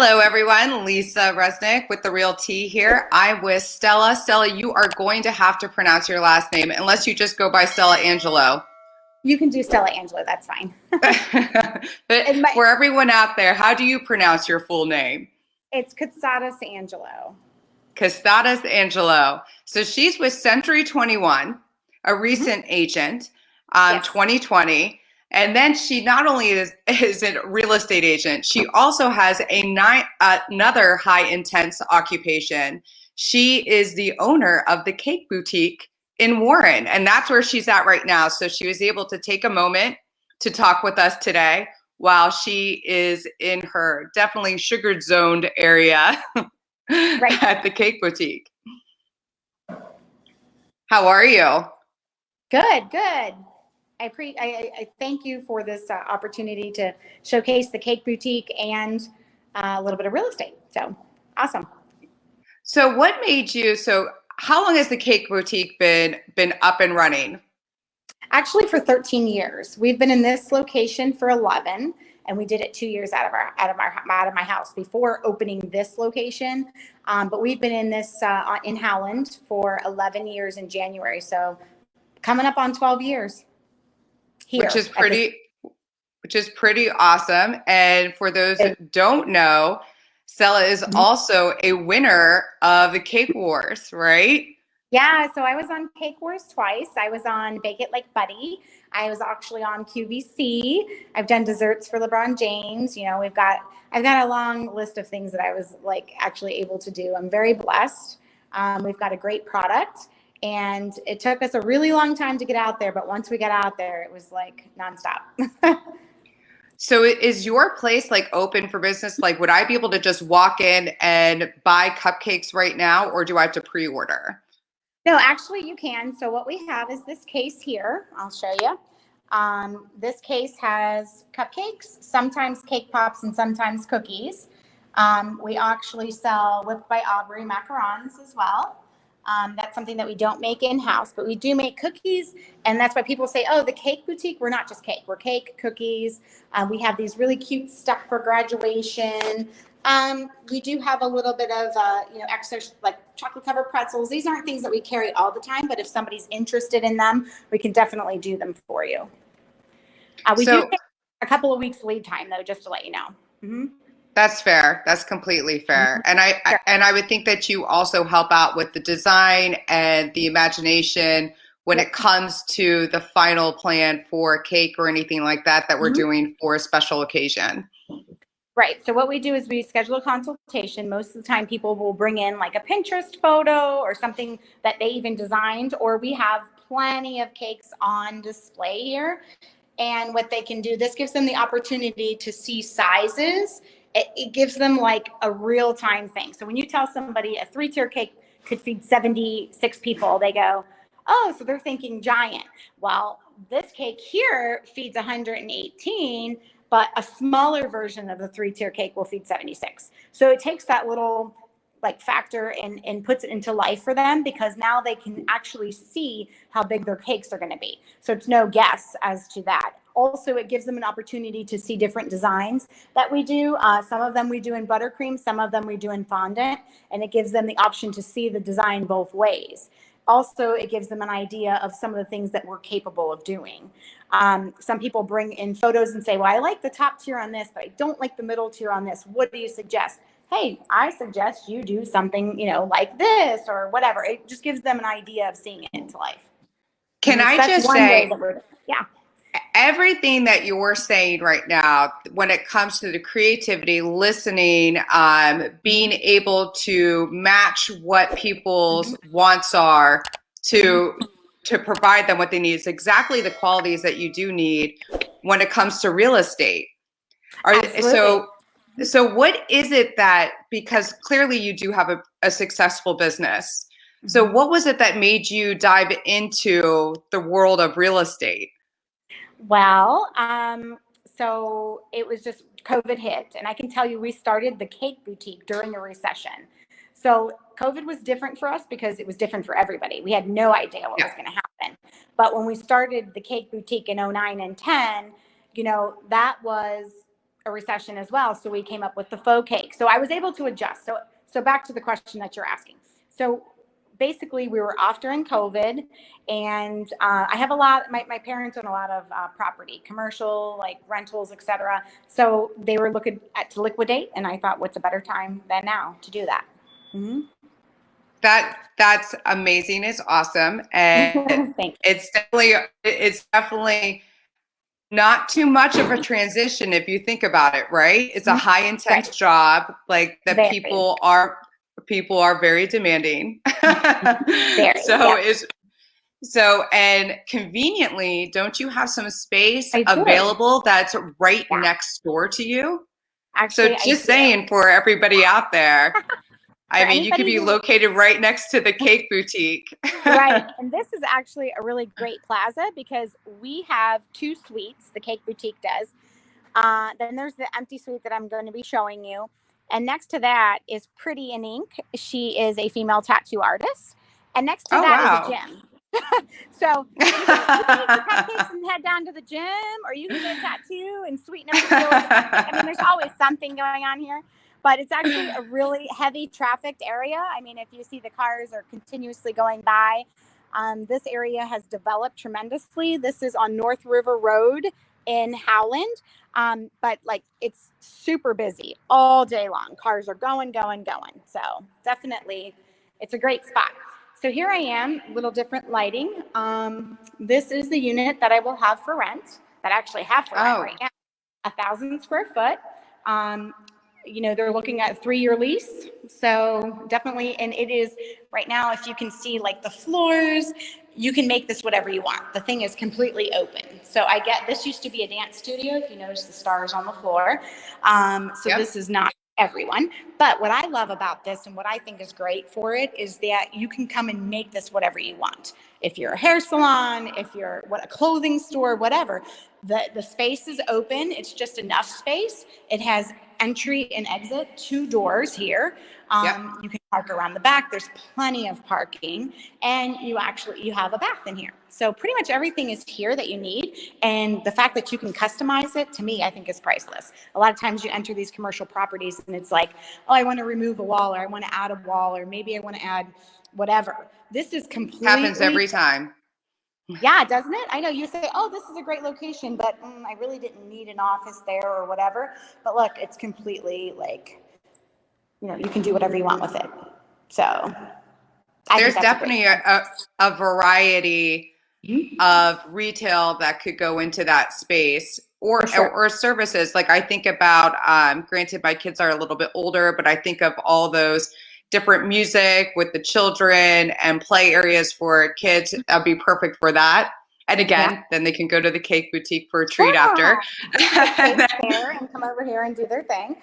Hello, everyone. Lisa Resnick with The Real Tea here. I'm with Stella. Stella, you are going to have to pronounce your last name unless you just go by Stella-Angelo. You can do Stella-Angelo, that's fine. But for everyone out there, how do you pronounce your full name? It's Kotsatos-Angelo. Kotsatos-Angelo. So she's with Century 21, a recent agent, Yes. 2020. And then she not only is a real estate agent, she also has another high intense occupation. She is the owner of the cake boutique in Warren, and that's where she's at right now. So she was able to take a moment to talk with us today while she is in her definitely sugar zoned area Right. at the cake boutique. How are you? Good, good. I thank you for this opportunity to showcase the cake boutique and a little bit of real estate. So awesome. So what made you, how long has the cake boutique been up and running? Actually, for 13 years. We've been in this location for 11, and we did it 2 years out of my house before opening this location. But we've been in this in Howland for 11 years in January. So coming up on 12 years. Here, which is pretty awesome. And for those who don't know, Stella is also a winner of the Cake Wars, right? Yeah, so I was on Cake Wars twice. I was on Bake It Like Buddy. I was actually on QVC. I've done desserts for LeBron James. You know, I've got a long list of things that I was actually able to do. I'm very blessed. We've got a great product. And it took us a really long time to get out there, but once we got out there, it was like nonstop. So is your place open for business? Would I be able to just walk in and buy cupcakes right now, or do I have to pre-order? No, actually you can. So what we have is this case here. I'll show you. This case has cupcakes, sometimes cake pops, and sometimes cookies. We actually sell Whipped by Aubrey macarons as well. That's something that we don't make in-house, but we do make cookies. And that's why people say, oh, the cake boutique, we're not just cake, we're cake, cookies. We have these really cute stuff for graduation. We do have a little bit of, extra chocolate covered pretzels. These aren't things that we carry all the time, but if somebody's interested in them, we can definitely do them for you. We do take a couple of weeks lead time though, just to let you know. Mm-hmm. That's fair. That's completely fair. And I would think that you also help out with the design and the imagination when it comes to the final plan for a cake or anything like that we're doing for a special occasion. Right. So what we do is we schedule a consultation. Most of the time people will bring in a Pinterest photo or something that they even designed, or we have plenty of cakes on display here. And what they can do, this gives them the opportunity to see sizes. It gives them a real-time thing. So when you tell somebody a 3-tier cake could feed 76 people, they go, oh, so they're thinking giant. Well, this cake here feeds 118, but a smaller version of the 3-tier cake will feed 76. So it takes that little factor and puts it into life for them, because now they can actually see how big their cakes are going to be. So it's no guess as to that. Also, it gives them an opportunity to see different designs that we do. Some of them we do in buttercream, some of them we do in fondant, and it gives them the option to see the design both ways. Also, it gives them an idea of some of the things that we're capable of doing. Some people bring in photos and say, well, I like the top tier on this, but I don't like the middle tier on this. What do you suggest? Hey, I suggest you do something, like this or whatever. It just gives them an idea of seeing it into life. Can I just say, yeah. Everything that you're saying right now, when it comes to the creativity, listening, being able to match what people's wants are to provide them what they need, is exactly the qualities that you do need when it comes to real estate. So what is it that, because clearly you do have a successful business. So what was it that made you dive into the world of real estate? Well, so it was just COVID hit, and I can tell you we started the cake boutique during a recession. So COVID was different for us because it was different for everybody. We had no idea what was going to happen. But when we started the cake boutique in 09 and 10, that was a recession as well. So we came up with the faux cake. So I was able to adjust. So back to the question that you're asking. So basically we were off during COVID, and I have my parents own a lot of property, commercial, like rentals, etc. So they were looking to liquidate, and I thought, what's a better time than now to do that? Mm-hmm. That's amazing. It's awesome. And it's definitely not too much of a transition if you think about it, right? It's a high intense job. Like the people are very demanding. And conveniently, don't you have some space available that's right next door to you? Actually, so just saying for everybody out there, I mean, you could be located right next to the cake boutique. Right. And this is actually a really great plaza because we have 2 suites, the cake boutique does. Then there's the empty suite that I'm going to be showing you. And next to that is Pretty in Ink. She is a female tattoo artist. And next to that is a gym. So you can eat your cupcakes and head down to the gym, or you can get a tattoo and sweeten up the deal. I mean, there's always something going on here. But it's actually a really heavy trafficked area. I mean, if you see the cars are continuously going by, this area has developed tremendously. This is on North River Road in Howland. But like it's super busy all day long. Cars are going. So definitely it's a great spot. So here I am, little different lighting. This is the unit that I will have for rent, that I actually have for rent right now, 1,000 square foot. You know, they're looking at a 3-year lease. So definitely, and it is right now, if you can see like the floors, you can make this whatever you want. The thing is completely open. So this used to be a dance studio. If you notice the stars on the floor. This is not everyone. But what I love about this and what I think is great for it is that you can come and make this whatever you want. If you're a hair salon, if you're a clothing store, whatever, the space is open. It's just enough space. It has entry and exit, 2 doors here. You can park around the back. There's plenty of parking, and you have a bath in here. So pretty much everything is here that you need. And the fact that you can customize it, to me, I think is priceless. A lot of times you enter these commercial properties and it's like, oh, I want to remove a wall, or I want to add a wall, or maybe I want to add whatever. This is completely happens every time. Yeah, doesn't it? I know you say, oh, this is a great location, but I really didn't need an office there or whatever. But look, it's completely like, you can do whatever you want with it. So there's definitely a variety of retail that could go into that space, or services. Like I think about, granted, my kids are a little bit older, but I think of all those different music with the children and play areas for kids. That'd be perfect for that. And again, then they can go to the cake boutique for a treat after. There and come over here and do their thing.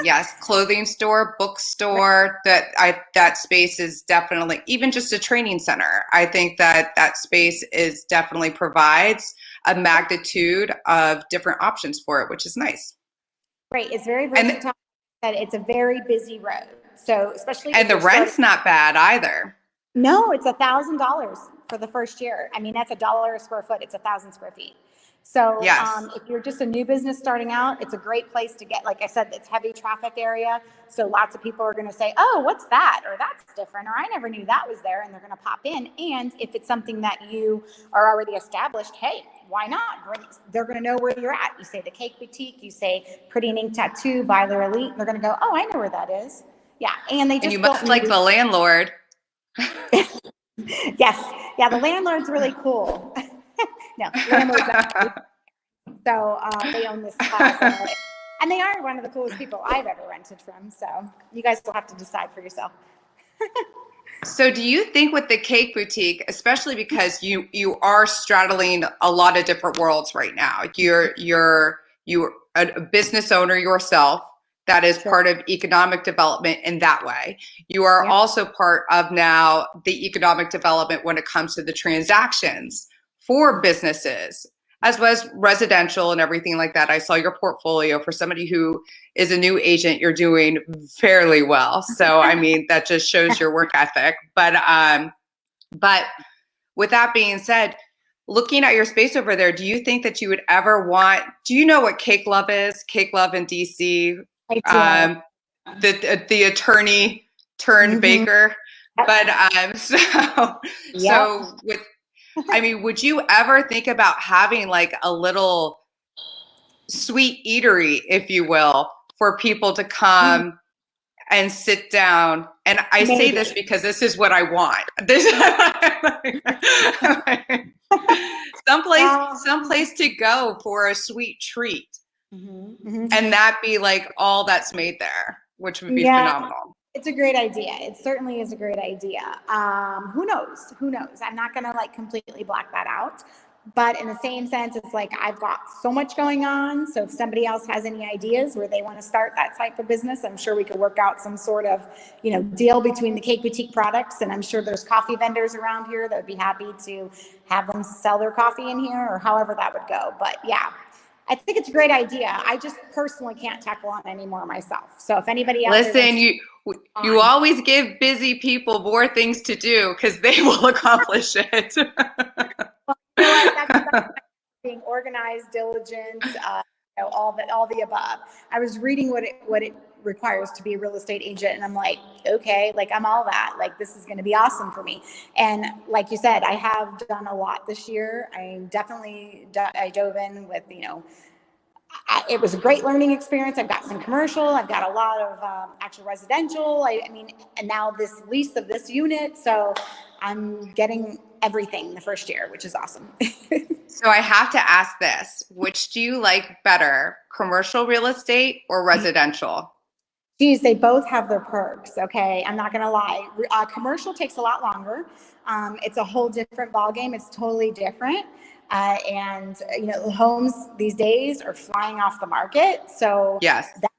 Yes, clothing store, bookstore. That space is definitely, even just a training center. I think that space is definitely provides a magnitude of different options for it, which is nice. Right, it's very versatile. And it's a very busy road. So especially, and the rent's not bad either. No, it's $1,000 for the first year. I mean, that's $1 a square foot. It's 1,000 square feet. So if you're just a new business starting out, it's a great place to get. Like I said, it's heavy traffic area. So lots of people are going to say, oh, what's that? Or that's different. Or I never knew that was there. And they're going to pop in. And if it's something that you are already established, hey, why not? They're going to know where you're at. You say the cake boutique, you say Pretty in Ink Tattoo, Byler Elite. They're going to go, oh, I know where that is. Yeah. And they just, you must like the landlord. Yes. Yeah. The landlord's really cool. No, landlord's so they own this plaza, and they are one of the coolest people I've ever rented from. So you guys will have to decide for yourself. So do you think with the cake boutique, especially because you are straddling a lot of different worlds right now, you're a business owner yourself, that is part of economic development in that way. You are also part of now the economic development when it comes to the transactions for businesses, as well as residential and everything like that. I saw your portfolio. For somebody who is a new agent, you're doing fairly well. So, I mean, that just shows your work ethic. But with that being said, looking at your space over there, do you think that you would ever do you know what Cake Love is? Cake Love in DC, I the attorney turned baker. But so with, I mean, would you ever think about having like a little sweet eatery, if you will, for people to come and sit down? And I say this because this is what I want. Someplace to go for a sweet treat, and that be like all that's made there, which would be phenomenal. It's a great idea. It certainly is a great idea. Who knows? Who knows? I'm not going to like completely block that out. But in the same sense, it's like I've got so much going on. So if somebody else has any ideas where they want to start that type of business, I'm sure we could work out some sort of, deal between the Cake Boutique products. And I'm sure there's coffee vendors around here that would be happy to have them sell their coffee in here, or however that would go. But yeah, I think it's a great idea. I just personally can't tackle on anymore myself. So if anybody else you always give busy people more things to do because they will accomplish it. That's being organized, diligent, all the above. I was reading what it requires to be a real estate agent, and I'm like, okay, like I'm all that. Like this is going to be awesome for me. And like you said, I have done a lot this year. I dove in with it was a great learning experience. I've got some commercial. I've got a lot of actual residential. I mean, and now this lease of this unit. So I'm getting everything the first year, which is awesome. So I have to ask this, which do you like better, commercial real estate or residential? Geez, they both have their perks. Okay. I'm not going to lie. Commercial takes a lot longer. It's a whole different ballgame. It's totally different. And homes these days are flying off the market. So yes, that's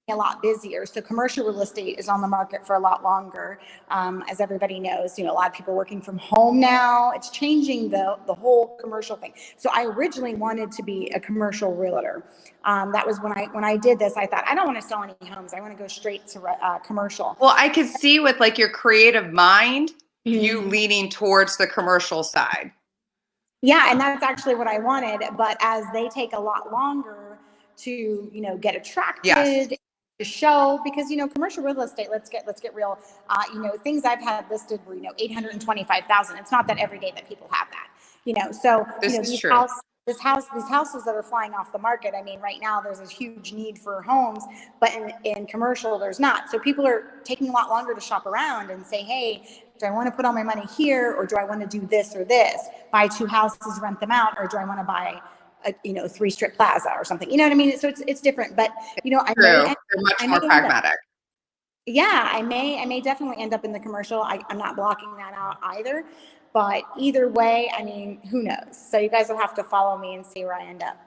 a lot busier. So commercial real estate is on the market for a lot longer. As everybody knows, a lot of people working from home now. It's changing the whole commercial thing. So I originally wanted to be a commercial realtor. That was when I did this, I thought, I don't want to sell any homes. I want to go straight to commercial. Well, I could see with like your creative mind, you leaning towards the commercial side. Yeah, and that's actually what I wanted. But as they take a lot longer to, get attracted, to show, because commercial real estate. Let's get real. Things I've had listed were $825,000. It's not that every day that people have that. So these houses that are flying off the market. I mean, right now there's a huge need for homes, but in commercial there's not. So people are taking a lot longer to shop around and say, hey, do I want to put all my money here, or do I want to do this or this? Buy 2 houses, rent them out, or do I want to buy a 3-strip plaza or something? You know what I mean? So it's different, but they're much more pragmatic. I may definitely end up in the commercial. I'm not blocking that out either, but either way, I mean, who knows? So you guys will have to follow me and see where I end up.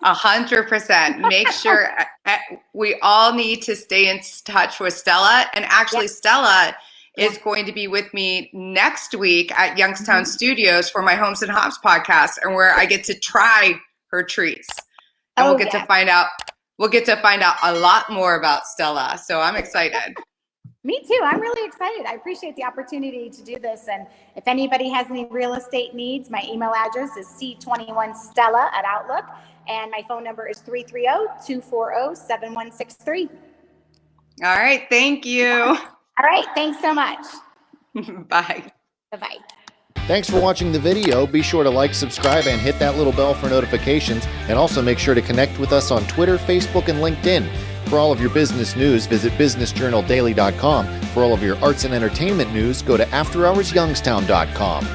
100%. Make sure we all need to stay in touch with Stella, and actually Stella is going to be with me next week at Youngstown Studios for my Homes and Hops podcast, and where I get to try her treats. And we'll get to find out a lot more about Stella. So I'm excited. Me too. I'm really excited. I appreciate the opportunity to do this. And if anybody has any real estate needs, my email address is c21stella@outlook, and my phone number is 330-240-7163. All right. Thank you. All right. Thanks so much. Bye. Bye-bye. Thanks for watching the video. Be sure to like, subscribe, and hit that little bell for notifications. And also make sure to connect with us on Twitter, Facebook, and LinkedIn. For all of your business news, visit businessjournaldaily.com. For all of your arts and entertainment news, go to afterhoursyoungstown.com.